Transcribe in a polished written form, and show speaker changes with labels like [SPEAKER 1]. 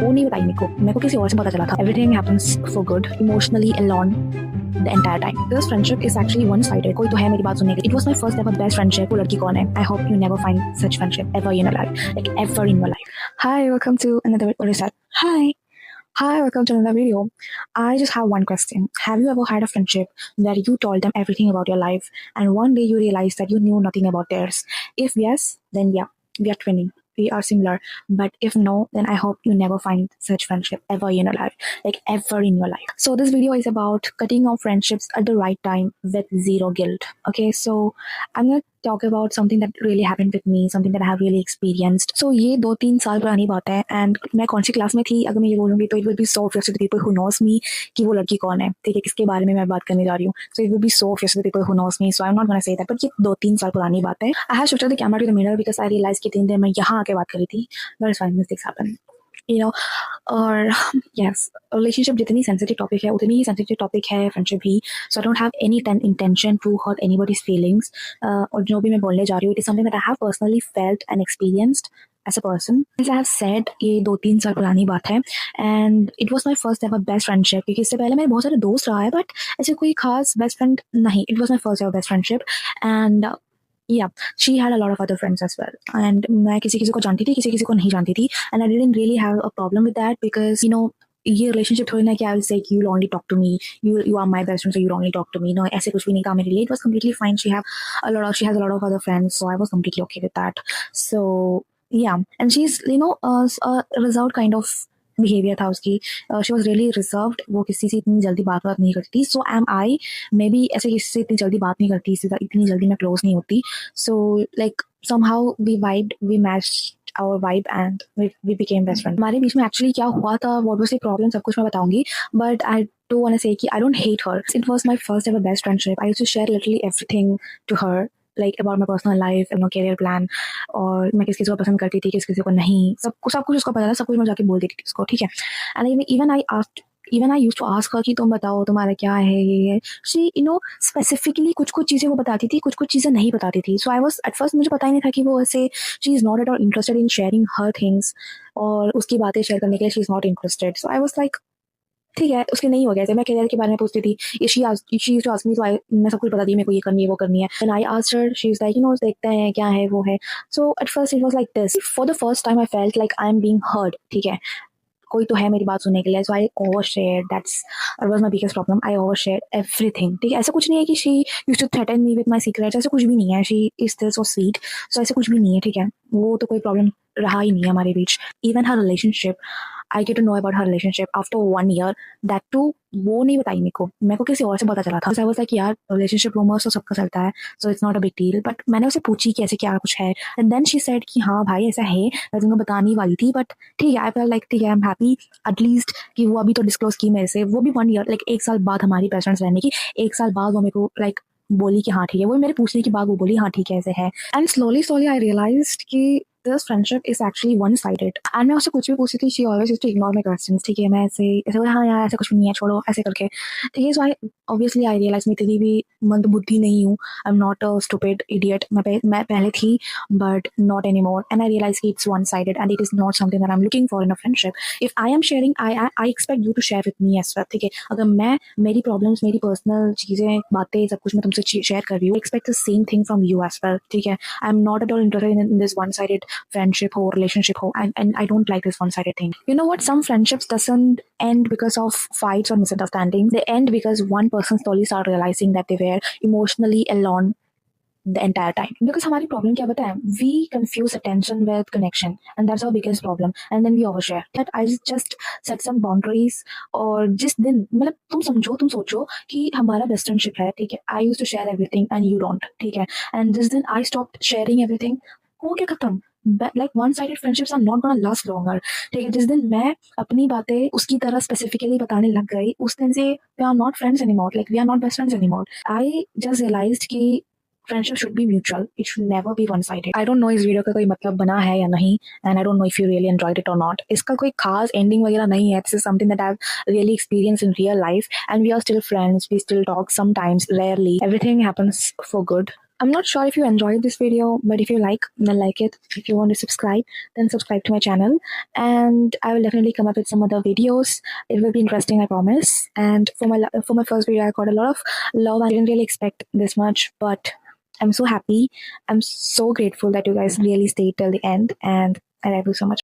[SPEAKER 1] वो नहीं बताई मेरे को किसी और से पता चला था. Everything happens for good, emotionally alone the entire time. This friendship is actually one-sided. कोई तो है मेरी बात सुनने के लिए. It was my first ever best friendship. वो लड़की कौन है? I hope you never find such friendship ever in your life, like ever in your life. Hi, welcome to another. What is that? Hi, welcome to another video. I just have one question. Have you ever had a friendship where you told them everything about your life and one day you realized that you knew nothing about theirs? If yes, then yeah, we are twinning. We are similar. But if no, then I hope you never find such friendship ever in your life, like ever in your life. So this video is about cutting off friendships at the right time with zero guilt. Okay, so I'm going to talk about something that really happened with me, something that I have really experienced. So ये 2-3 साल पुरानी बात है and मैं कौन सी class में थी अगर मैं ये बोलूँगी तो it will be so obvious to the people who knows me कि वो लड़की कौन है, ठीक है, किसके बारे में मैं बात करने जा रही हूँ. So it will be so obvious to the people who knows me, so I'm not gonna say that. But ये 2-3 साल पुरानी बात है. I have shifted the camera to the mirror because I realized कि 3 दिन मैं यहाँ आके बात कर रही थी. But it's fine, mistakes happen. You know, और yes, relationship जितनी sensitive topic है उतनी ही sensitive topic है friendship भी. So I don't have any intention to hurt anybody's feelings. और जो भी मैं बोलने जा रही हूँ, it is something that I have personally felt and experienced as a person. As I have said, ये 2-3 साल पुरानी बात है and it was my first ever best friendship. क्योंकि इससे पहले मेरे बहुत सारे दोस्त रहा है but ऐसे कोई खास best friend नहीं. It was my first ever best friendship and yeah, she had a lot of other friends as well. And मैं किसी को जानती थी, किसी को नहीं जानती थी. And I didn't really have a problem with that because, you know, ये relationship थोड़ी ना कि I will say कि you'll only talk to me, you are my best friend, so you'll only talk to me. No, ऐसे कुछ भी नहीं था मेरे लिए. It was completely fine. She has a lot of other friends, so I was completely okay with that. So yeah, and she's, you know, a reserved kind of behaviour था उसकी. She was really reserved. वो किसी से इतनी जल्दी बात नहीं करती थी. सो एम आई मे बी ऐसे किसी से इतनी जल्दी बात नहीं करती, इतनी जल्दी मैं क्लोज नहीं होती. So like somehow we matched our vibe and we became best friends. हमारे बीच में एक्चुअली क्या हुआ था, what was the problem, सब कुछ मैं बताऊंगी. But I do want to say कि I don't hate her. It was my first ever best friendship. I used to share literally everything to her, like about my personal life, you know, career plan, और मैं किस किसी को पसंद करती थी, किस किसी को नहीं, सब कुछ उसको पता था, सब कुछ मैं जाके बोल देती थी उसको, ठीक है. And even I used to ask her कि तुम बताओ तुम्हारा क्या है ये. She, you know, specifically कुछ चीज़ें वो बताती थी, कुछ चीज़ें नहीं बताती थी. So I was at first, मुझे पता ही नहीं था कि वो ऐसे she is not at all interested in sharing her things, और उसकी बातें शेयर करने के लिए she is not interested. So I was like, ठीक है, उसके नहीं हो गया. जैसे मैं करियर के बारे में पूछती थी, she used to ask me, so मैं सब कुछ बताती, मेरे को ये करनी है, वो करनी है. And I asked her, she is like, you know, देखते हैं क्या है वो है. So at first it was like this. For the first time I felt like I'm being heard, ठीक है, कोई तो है मेरी बात सुनने के लिए. So I overshared. That was my biggest problem. I overshared everything. ठीक है, ऐसा कुछ नहीं है कि she used to threaten me with my secrets. ऐसा कुछ भी नहीं है. She is still so sweet. So ऐसा कुछ भी नहीं है, ठीक है, वो तो कोई प्रॉब्लम रहा ही नहीं है हमारे बीच. Even her relationship, I get to know about her relationship after 1 year. That too, वो नहीं बताई मेरे को किसी और से पता चला था. I was like, यार relationship rumors तो सबका चलता है, so it's not a big deal. But मैंने उसे पूछी कि ऐसे क्या कुछ है, and then she said कि हाँ भाई ऐसा है, मैं तुमको बताने वाली थी, but ठीक है, I felt like ठीक है, I'm happy at least कि वो अभी तो disclose की मेरे से. वो भी 1 year, like 1 साल बाद हमारी best friends रहने की. 1 साल बाद वो मेरे को like बोली कि हाँ ठीक है. वो मेरे पूछने के बाद वो बोली हाँ ठीक है ऐसे है. And slowly I realized कि this friendship is actually one-sided. And मैं उससे कुछ भी पूछती थी, she always used to ignore my questions. ठीक है, मैं ऐसे बोला हाँ यार ऐसा कुछ नहीं है, छोड़ो, ऐसे करके, ठीक है. So I obviously I realized मैं इतनी भी मंदबुद्धि नहीं हूँ. I'm not a stupid idiot. मैं पहले थी but not anymore. And I realized it's one-sided and it is not something that I'm looking for in a friendship. If I am sharing, I expect you to share with me as well. ठीक है, अगर मैं मेरी problems, मेरी personal चीज़ें, बातें, सब कुछ मैं तुमसे share कर रही हूँ, expect the same thing from you as well. ठीक है, I'm not at all interested in this one-sided friendship or relationship ho, and I don't like this one-sided thing. You know what, some friendships doesn't end because of fights or misunderstandings. They end because one person slowly start realizing that they were emotionally alone the entire time. Because हमारी problem क्या पता है, we confuse attention with connection, and that's our biggest problem. And then we overshare. That I just set some boundaries. और जिस दिन, मतलब तुम सोचो कि हमारा best friendship है, ठीक है, I used to share everything and you don't, ठीक है, and जिस दिन I stopped sharing everything, हो गया खत्म. Like one-sided friendships are not gonna last longer. ठीक है, जिस दिन मैं अपनी बातें उसकी तरह specifically बताने लग गई, उस दिन से we are not friends anymore. Like we are not best friends anymore. I just realized कि friendship should be mutual. It should never be one-sided. I don't know इस वीडियो का कोई मतलब बना है या नहीं, and I don't know if you really enjoyed it or not. इसका कोई खास ending वगैरह नहीं है. This is something that I've really experienced in real life, and we are still friends. We still talk sometimes, rarely. Everything happens for good. I'm not sure if you enjoyed this video, but if you like, then like it. If you want to subscribe, then subscribe to my channel. And I will definitely come up with some other videos. It will be interesting, I promise. And for my first video, I got a lot of love. I didn't really expect this much, but I'm so happy. I'm so grateful that you guys really stayed till the end, and I love you so much.